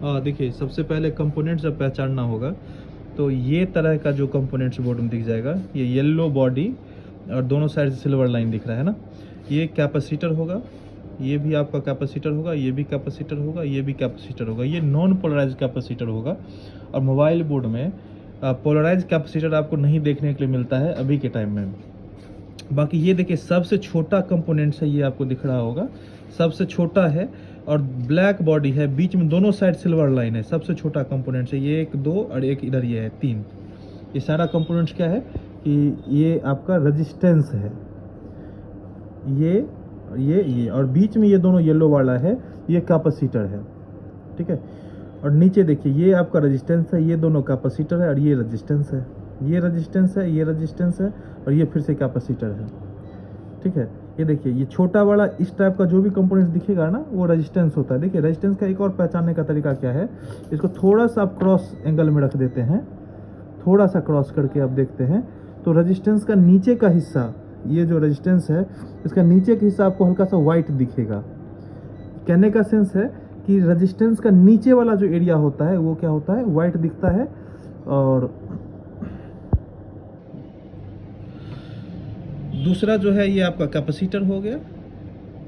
देखिए, सबसे पहले कंपोनेंट्स जब पहचानना होगा तो ये तरह का जो कंपोनेंट्स बोर्ड में दिख जाएगा, ये येलो बॉडी और दोनों साइड से सिल्वर लाइन दिख रहा है ना, ये कैपेसिटर होगा, ये भी आपका कैपेसिटर होगा, ये भी कैपेसिटर होगा, ये भी कैपेसिटर होगा, ये नॉन पोलराइज कैपेसिटर होगा। और मोबाइल बोर्ड में पोलराइज कैपेसिटर आपको नहीं देखने के लिए मिलता है अभी के टाइम में। बाकी ये देखिए, सबसे छोटा कंपोनेंट्स है, ये आपको दिख रहा होगा, सबसे छोटा है और ब्लैक बॉडी है, बीच में दोनों साइड सिल्वर लाइन है, सबसे छोटा कंपोनेंट्स है ये, एक दो और एक इधर ये है तीन। ये सारा कंपोनेंट्स क्या है कि ये आपका रेजिस्टेंस है, ये और बीच में ये दोनों येलो वाला है, ये कैपेसिटर है, ठीक है। और नीचे देखिए, ये आपका रेजिस्टेंस है, ये दोनों कैपेसिटर है और ये रेजिस्टेंस है, ये रेजिस्टेंस है, ये रेजिस्टेंस है और ये फिर से कैपेसिटर है, ठीक है। ये देखिए, ये छोटा वाला इस टाइप का जो भी कंपोनेंट्स दिखेगा ना, वो रेजिस्टेंस होता है। देखिए, रेजिस्टेंस का एक और पहचानने का तरीका क्या है, इसको थोड़ा सा आप क्रॉस एंगल में रख देते हैं, थोड़ा सा क्रॉस करके आप देखते हैं तो रेजिस्टेंस का नीचे का हिस्सा, ये जो रेजिस्टेंस है इसका नीचे का हिस्सा आपको हल्का सा वाइट दिखेगा। कहने का सेंस है कि रेजिस्टेंस का नीचे वाला जो एरिया होता है वो क्या होता है, वाइट दिखता है। और दूसरा जो है ये आपका कैपेसिटर हो गया।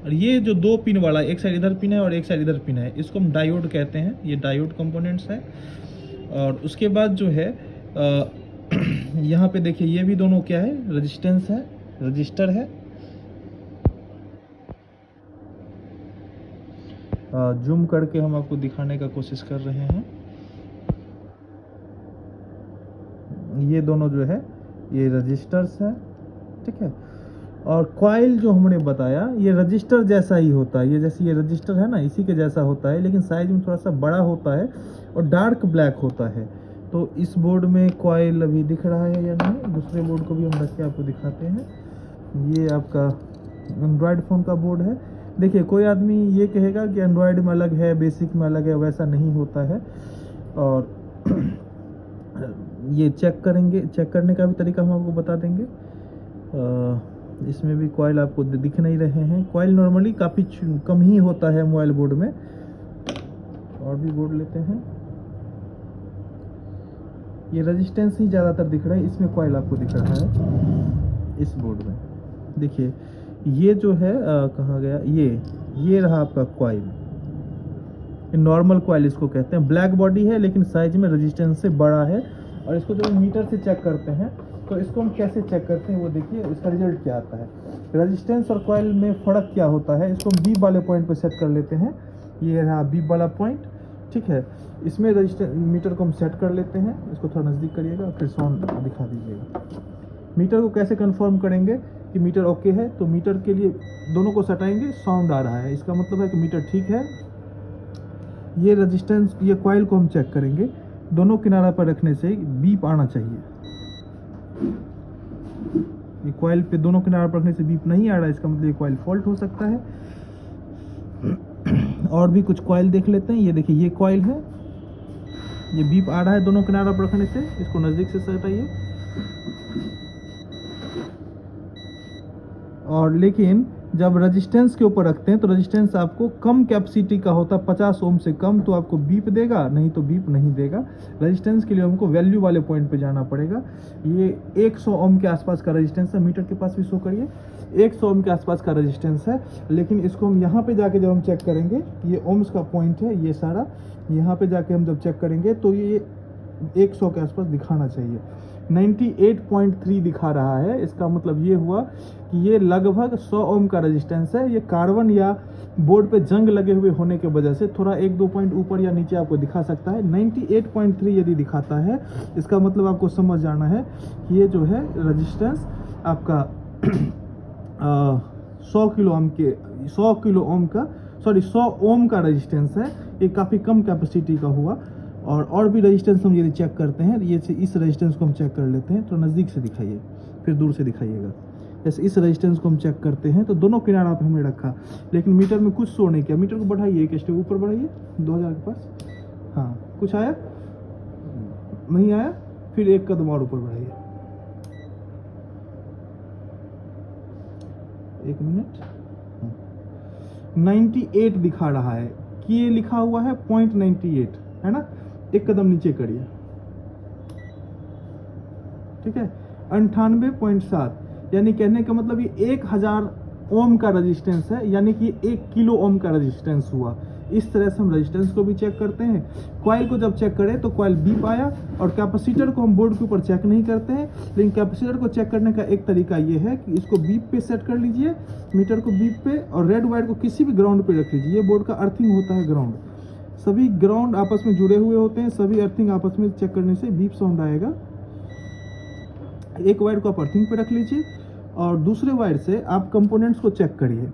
और ये जो दो पिन वाला, एक साइड इधर पिन है और एक साइड इधर पिन है, इसको हम डायोड कहते हैं, ये डायोड कंपोनेंट्स है। और उसके बाद जो है यहाँ पे देखिए, ये भी दोनों क्या है, रेजिस्टेंस है, रजिस्टर है। जूम करके हम आपको दिखाने का कोशिश कर रहे हैं। ये दोनों जो है ये रजिस्टर्स है, ठीक है। और कॉइल जो हमने बताया ये रजिस्टर जैसा ही होता है, ये जैसे ये रजिस्टर है ना, इसी के जैसा होता है, लेकिन साइज में थोड़ा सा बड़ा होता है और डार्क ब्लैक होता है। तो इस बोर्ड में कॉइल अभी दिख रहा है या नहीं, दूसरे बोर्ड को भी हम रख के आपको दिखाते हैं। ये आपका एंड्रॉयड फ़ोन का बोर्ड है। देखिए, कोई आदमी ये कहेगा कि एंड्रॉयड में अलग है, बेसिक में अलग है, वैसा नहीं होता है। और ये चेक करेंगे, चेक करने का भी तरीका हम आपको बता देंगे। इसमें भी कॉइल आपको दिख नहीं रहे हैं, कॉइल नॉर्मली काफ़ी कम ही होता है मोबाइल बोर्ड में। और भी बोर्ड लेते हैं, ये रेजिस्टेंस ही ज़्यादातर दिख रहा है, इसमें कॉइल आपको दिख रहा है इस बोर्ड में। देखिए, ये जो है कहाँ गया, ये रहा आपका कॉइल, नॉर्मल कॉइल इसको कहते हैं। ब्लैक बॉडी है लेकिन साइज में रेजिस्टेंस से बड़ा है। और इसको जब मीटर से चेक करते हैं तो इसको हम कैसे चेक करते हैं वो देखिए, इसका रिजल्ट क्या आता है। रेजिस्टेंस और कॉइल में फ़र्क क्या होता है, इसको हम बीप वाले पॉइंट पर सेट कर लेते हैं। ये रहा बीप वाला पॉइंट, ठीक है। इसमें रजिस्टेंस मीटर को हम सेट कर लेते हैं, इसको थोड़ा नज़दीक करिएगा, फिर साउंड दिखा दीजिएगा। मीटर को कैसे कंफर्म करेंगे कि मीटर ओके है, तो मीटर के लिए दोनों को सटाएंगे, साउंड आ रहा है, इसका मतलब है कि मीटर ठीक है। ये रेजिस्टेंस, ये कॉइल को हम चेक करेंगे, दोनों किनारा पर रखने से बीप आना चाहिए। ये कॉइल पे दोनों किनारा पर रखने से बीप नहीं आ रहा है, इसका मतलब ये कॉइल फॉल्ट हो सकता है। और भी कुछ कॉइल देख लेते हैं। ये देखिए, ये कॉइल है, ये बीप आ रहा है दोनों किनारा पर रखने से, इसको नज़दीक से सटाइए। और लेकिन जब रेजिस्टेंस के ऊपर रखते हैं तो रेजिस्टेंस आपको कम कैपेसिटी का होता है, 50 ओम से कम, तो आपको बीप देगा, नहीं तो बीप नहीं देगा। रेजिस्टेंस के लिए हमको वैल्यू वाले पॉइंट पे जाना पड़ेगा। ये 100 ओम के आसपास का रेजिस्टेंस है, मीटर के पास भी शो करिए, 100 ओम के आसपास का रेजिस्टेंस है। लेकिन इसको हम यहाँ पे जाके जब हम चेक करेंगे, ये ओम्स का पॉइंट है ये सारा, यहाँ पे जाके हम जब चेक करेंगे तो ये 100 के आसपास दिखाना चाहिए। 98.3 दिखा रहा है, इसका मतलब ये हुआ कि ये लगभग 100 ओम का रेजिस्टेंस है। ये कार्बन या बोर्ड पे जंग लगे हुए होने के वजह से थोड़ा 1-2 पॉइंट ऊपर या नीचे आपको दिखा सकता है। 98.3 यदि दिखाता है, इसका मतलब आपको समझ जाना है कि ये जो है रेजिस्टेंस आपका 100 ओम का रेजिस्टेंस है। ये काफ़ी कम कैपेसिटी का हुआ। और भी रेजिस्टेंस हम यदि चेक करते हैं, ये इस रेजिस्टेंस को हम चेक कर लेते हैं, तो नज़दीक से दिखाइए फिर दूर से दिखाइएगा। जैसे इस रेजिस्टेंस को हम चेक करते हैं तो दोनों किनारा पे हमने रखा, लेकिन मीटर में कुछ शो नहीं किया। मीटर को बढ़ाइए, एक स्टेप ऊपर बढ़ाइए 2000 के पास, हाँ कुछ आया नहीं आया, फिर एक कदम और ऊपर बढ़ाइए, 1 मिनट। 98 दिखा रहा है कि ये लिखा हुआ है 0.98, है ना। एक कदम नीचे करिए, ठीक है। 98.7 यानी कहने का मतलब ये 1000 ओम का रेजिस्टेंस है, यानी कि 1 किलो ओम का रेजिस्टेंस हुआ। इस तरह से हम रेजिस्टेंस को भी चेक करते हैं। कॉइल को जब चेक करें तो कॉइल बीप आया, और कैपेसिटर को हम बोर्ड के ऊपर चेक नहीं करते हैं, लेकिन कैपेसिटर को चेक करने का एक तरीका ये है कि इसको बीप पे सेट कर लीजिए, मीटर को बीप पे, और रेड वायर को किसी भी ग्राउंड पे रख लीजिए। ये बोर्ड का अर्थिंग होता है ग्राउंड, सभी ग्राउंड आपस में जुड़े हुए होते हैं, सभी अर्थिंग आपस में चेक करने से बीप साउंड आएगा। एक वायर को आप अर्थिंग पे रख लीजिए, और दूसरे वायर से आप कंपोनेंट्स को चेक करिए।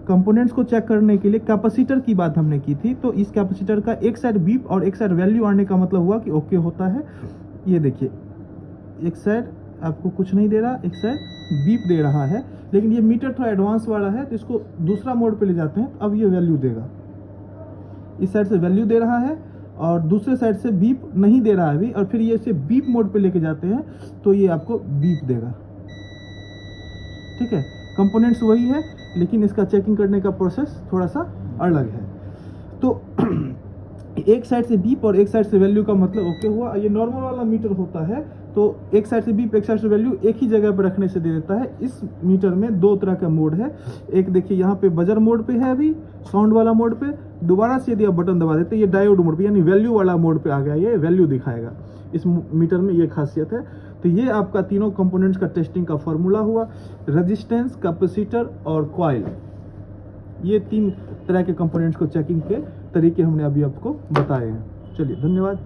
कंपोनेंट्स को चेक करने के लिए कैपेसिटर की बात हमने की थी, तो इस कैपेसिटर का एक साइड बीप और एक साइड वैल्यू आने का मतलब हुआ कि ओके होता है। ये देखिए, एक साइड आपको कुछ नहीं दे रहा, एक साइड बीप दे रहा है, लेकिन ये मीटर थोड़ा एडवांस वाला है, तो इसको दूसरा मोड पे ले जाते हैं, अब ये वैल्यू देगा। इस साइड से वैल्यू दे रहा है और दूसरे साइड से बीप नहीं दे रहा है अभी, और फिर ये इसे बीप मोड पे लेके जाते हैं तो ये आपको बीप देगा, ठीक है। कंपोनेंट्स वही है, लेकिन इसका चेकिंग करने का प्रोसेस थोड़ा सा अलग है। तो एक साइड से बीप और एक साइड से वैल्यू का मतलब ओके हुआ। ये नॉर्मल वाला मीटर होता है, तो एक साइड से बीप एक साइड से वैल्यू एक ही जगह पर रखने से दे देता है। इस मीटर में दो तरह का मोड है, एक देखिए यहाँ पे बजर मोड पे है, अभी साउंड वाला मोड पे, दोबारा से यदि आप बटन दबा देते हैं ये डायोड मोड पे यानी वैल्यू वाला मोड पे आ गया, ये वैल्यू दिखाएगा। इस मीटर में ये खासियत है। तो ये आपका तीनों कंपोनेंट्स का टेस्टिंग का फॉर्मूला हुआ, रेजिस्टेंस, कैपेसिटर और कॉइल। ये 3 तरह के कंपोनेंट्स को चेकिंग के तरीके हमने अभी आपको बताए हैं। चलिए, धन्यवाद।